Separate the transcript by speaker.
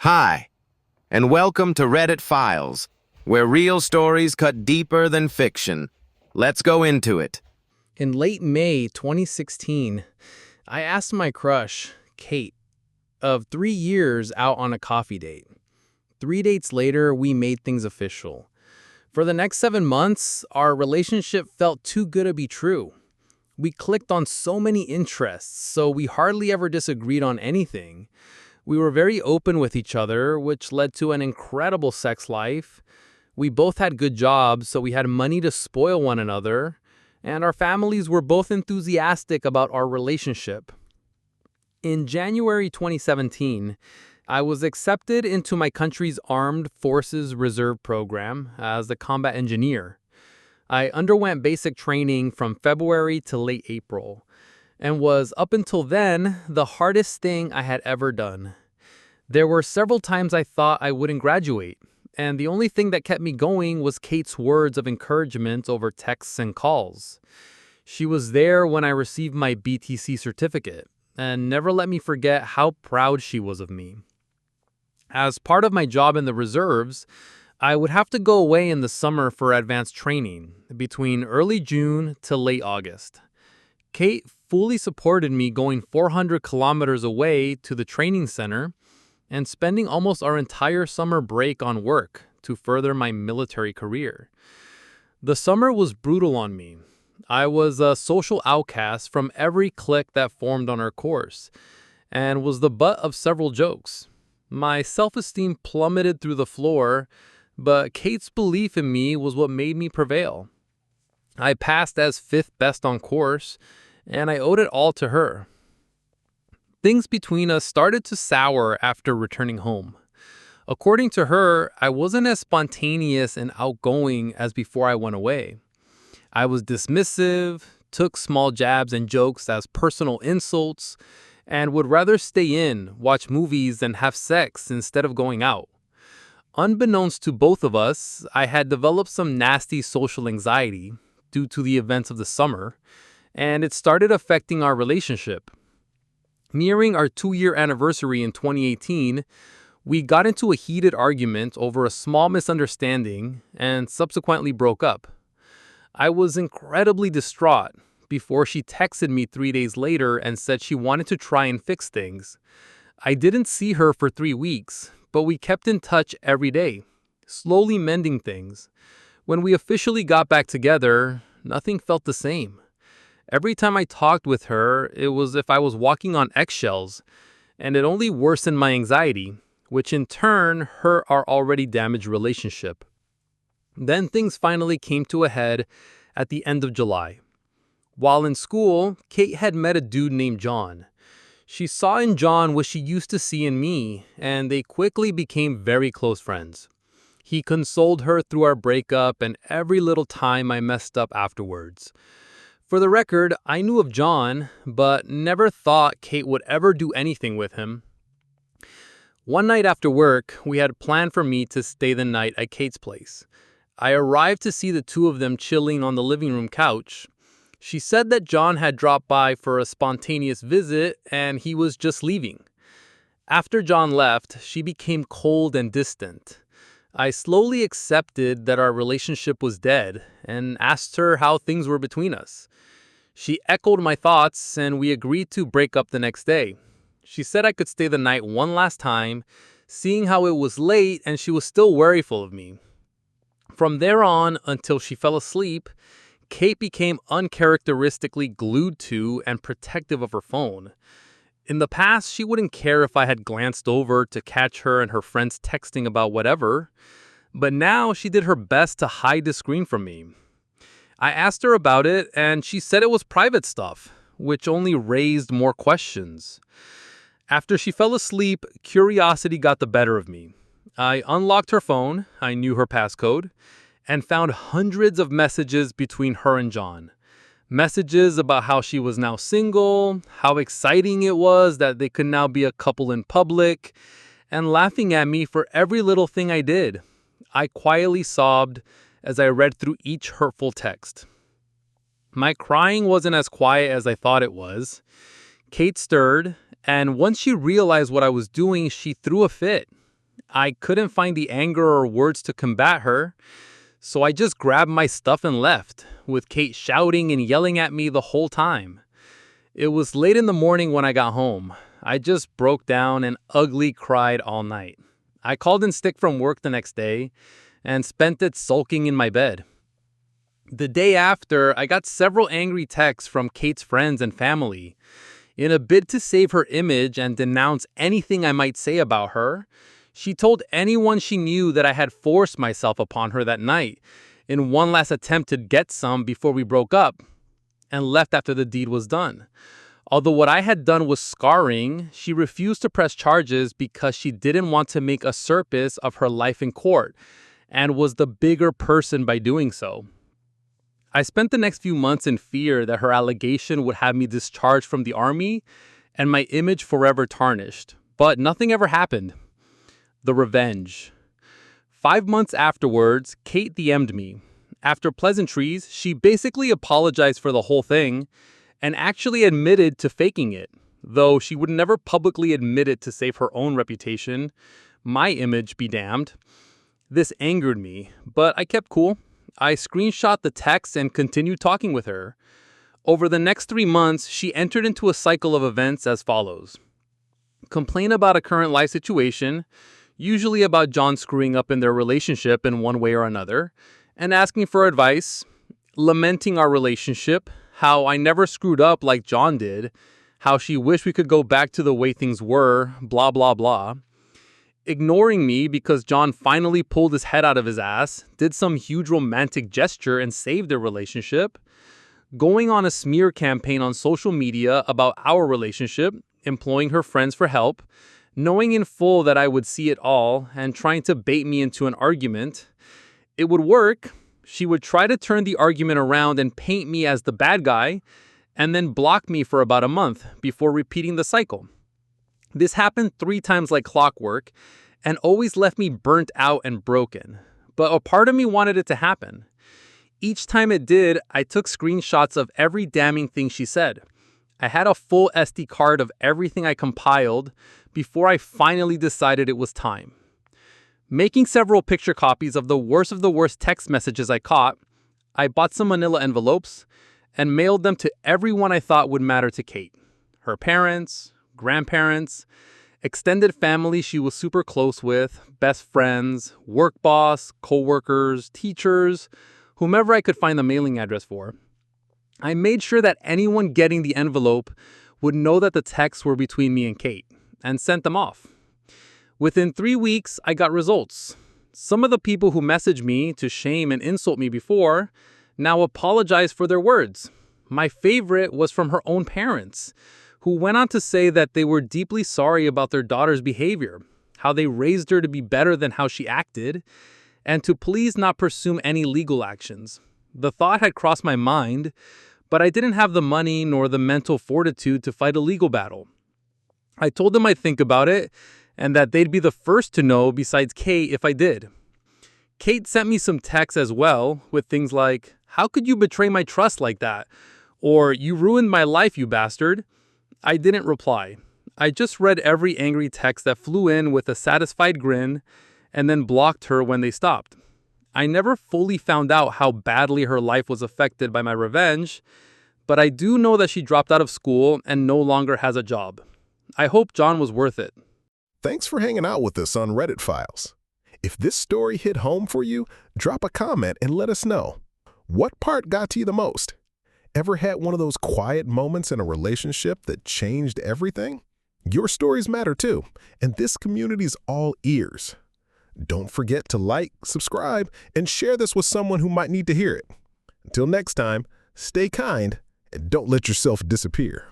Speaker 1: Hi, and welcome to Reddit Files, where real stories cut deeper than fiction. Let's go into it.
Speaker 2: In late May 2016, I asked my crush, Kate, of 3 years out on a coffee date. 3 dates later, we made things official. For the next 7 months, our relationship felt too good to be true. We clicked on so many interests, so we hardly ever disagreed on anything. We were very open with each other, which led to an incredible sex life. We both had good jobs, so we had money to spoil one another. And our families were both enthusiastic about our relationship. In January 2017, I was accepted into my country's Armed Forces Reserve program as a combat engineer. I underwent basic training from February to late April, and was, up until then, the hardest thing I had ever done. There were several times I thought I wouldn't graduate, and the only thing that kept me going was Kate's words of encouragement over texts and calls. She was there when I received my BTC certificate, and never let me forget how proud she was of me. As part of my job in the reserves, I would have to go away in the summer for advanced training, between early June to late August. Kate fully supported me going 400 kilometers away to the training center and spending almost our entire summer break on work to further my military career. The summer was brutal on me. I was a social outcast from every clique that formed on our course, and was the butt of several jokes. My self-esteem plummeted through the floor, but Kate's belief in me was what made me prevail. I passed as 5th best on course, and I owed it all to her. Things between us started to sour after returning home. According to her, I wasn't as spontaneous and outgoing as before I went away. I was dismissive, took small jabs and jokes as personal insults, and would rather stay in, watch movies, and have sex instead of going out. Unbeknownst to both of us, I had developed some nasty social anxiety due to the events of the summer, and it started affecting our relationship. Nearing our 2-year anniversary in 2018, we got into a heated argument over a small misunderstanding and subsequently broke up. I was incredibly distraught before she texted me 3 days later and said she wanted to try and fix things. I didn't see her for 3 weeks, but we kept in touch every day, slowly mending things. When we officially got back together, nothing felt the same. Every time I talked with her, it was as if I was walking on eggshells, and it only worsened my anxiety, which in turn hurt our already damaged relationship. Then things finally came to a head at the end of July. While in school, Kate had met a dude named John. She saw in John what she used to see in me, and they quickly became very close friends. He consoled her through our breakup and every little time I messed up afterwards. For the record, I knew of John, but never thought Kate would ever do anything with him. One night after work, we had planned for me to stay the night at Kate's place. I arrived to see the two of them chilling on the living room couch. She said that John had dropped by for a spontaneous visit and he was just leaving. After John left, she became cold and distant. I slowly accepted that our relationship was dead and asked her how things were between us. She echoed my thoughts and we agreed to break up the next day. She said I could stay the night one last time, seeing how it was late and she was still worryful of me. From there on, until she fell asleep, Kate became uncharacteristically glued to and protective of her phone. In the past, she wouldn't care if I had glanced over to catch her and her friends texting about whatever, but now she did her best to hide the screen from me. I asked her about it, and she said it was private stuff, which only raised more questions. After she fell asleep, curiosity got the better of me. I unlocked her phone, I knew her passcode, and found hundreds of messages between her and John. Messages about how she was now single, how exciting it was that they could now be a couple in public, and laughing at me for every little thing I did. I quietly sobbed as I read through each hurtful text. My crying wasn't as quiet as I thought it was. Kate stirred, and once she realized what I was doing, she threw a fit. I couldn't find the anger or words to combat her, so I just grabbed my stuff and left, with Kate shouting and yelling at me the whole time. It was late in the morning when I got home. I just broke down and ugly cried all night. I called in sick from work the next day and spent it sulking in my bed. The day after, I got several angry texts from Kate's friends and family. In a bid to save her image and denounce anything I might say about her, she told anyone she knew that I had forced myself upon her that night in one last attempt to get some before we broke up, and left after the deed was done. Although what I had done was scarring, she refused to press charges because she didn't want to make a circus of her life in court and was the bigger person by doing so. I spent the next few months in fear that her allegation would have me discharged from the army and my image forever tarnished, but nothing ever happened. The revenge. 5 months afterwards, Kate DM'd me. After pleasantries, she basically apologized for the whole thing and actually admitted to faking it, though she would never publicly admit it to save her own reputation. My image be damned. This angered me, but I kept cool. I screenshot the text and continued talking with her. Over the next 3 months, she entered into a cycle of events as follows. Complain about a current life situation, usually about John screwing up in their relationship in one way or another, and asking for advice, lamenting our relationship, how I never screwed up like John did, how she wished we could go back to the way things were, blah, blah, blah. Ignoring me because John finally pulled his head out of his ass, did some huge romantic gesture and saved their relationship. Going on a smear campaign on social media about our relationship, employing her friends for help, knowing in full that I would see it all, and trying to bait me into an argument. It would work. She would try to turn the argument around and paint me as the bad guy, and then block me for about a month before repeating the cycle. This happened 3 times like clockwork, and always left me burnt out and broken. But a part of me wanted it to happen. Each time it did, I took screenshots of every damning thing she said. I had a full SD card of everything I compiled before I finally decided it was time. Making several picture copies of the worst text messages I caught, I bought some manila envelopes and mailed them to everyone I thought would matter to Kate. Her parents, grandparents, extended family she was super close with, best friends, work boss, co-workers, teachers, whomever I could find the mailing address for. I made sure that anyone getting the envelope would know that the texts were between me and Kate, and sent them off. Within 3 weeks, I got results. Some of the people who messaged me to shame and insult me before now apologize for their words. My favorite was from her own parents, who went on to say that they were deeply sorry about their daughter's behavior, how they raised her to be better than how she acted, and to please not pursue any legal actions. The thought had crossed my mind, but I didn't have the money nor the mental fortitude to fight a legal battle. I told them I'd think about it, and that they'd be the first to know besides Kate if I did. Kate sent me some texts as well, with things like, "How could you betray my trust like that?" Or, "You ruined my life, you bastard." I didn't reply. I just read every angry text that flew in with a satisfied grin, and then blocked her when they stopped. I never fully found out how badly her life was affected by my revenge, but I do know that she dropped out of school and no longer has a job. I hope John was worth it.
Speaker 3: Thanks for hanging out with us on Reddit Files. If this story hit home for you, drop a comment and let us know. What part got to you the most? Ever had one of those quiet moments in a relationship that changed everything? Your stories matter too, and this community's all ears. Don't forget to like, subscribe, and share this with someone who might need to hear it. Until next time, stay kind and don't let yourself disappear.